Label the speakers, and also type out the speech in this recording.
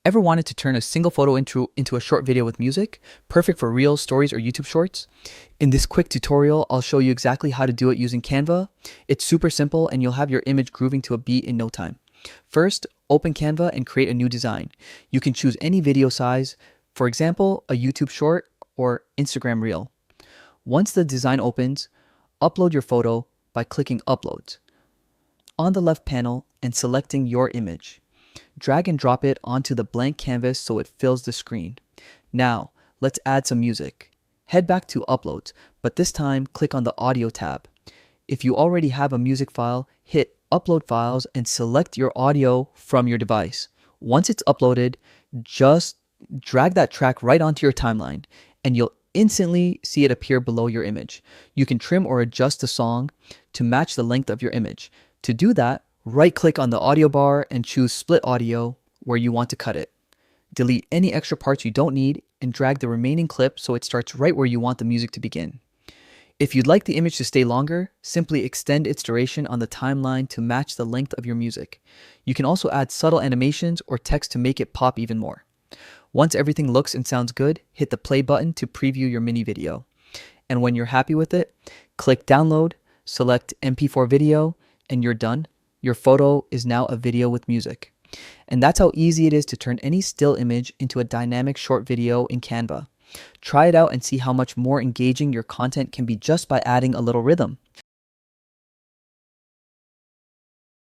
Speaker 1: Ever wanted to turn a single photo into a short video with music? Perfect for Reels, Stories, or YouTube Shorts? In this quick tutorial, I'll show you exactly how to do it using Canva. It's super simple and you'll have your image grooving to a beat in no time. First, open Canva and create a new design. You can choose any video size, for example, a YouTube Short or Instagram Reel. Once the design opens, upload your photo by clicking Upload on the left panel and selecting your image. Drag and drop it onto the blank canvas so it fills the screen. Now, let's add some music. Head back to Uploads, but this time click on the Audio tab. If you already have a music file, hit Upload Files and select your audio from your device. Once it's uploaded, just drag that track right onto your timeline and you'll instantly see it appear below your image. You can trim or adjust the song to match the length of your image. To do that, right-click on the audio bar and choose Split Audio where you want to cut it. Delete any extra parts you don't need and drag the remaining clip so it starts right where you want the music to begin. If you'd like the image to stay longer, simply extend its duration on the timeline to match the length of your music. You can also add subtle animations or text to make it pop even more. Once everything looks and sounds good, hit the play button to preview your mini video. And when you're happy with it, click Download, select MP4 video, and you're done. Your photo is now a video with music. And that's how easy it is to turn any still image into a dynamic short video in Canva. Try it out and see how much more engaging your content can be just by adding a little rhythm.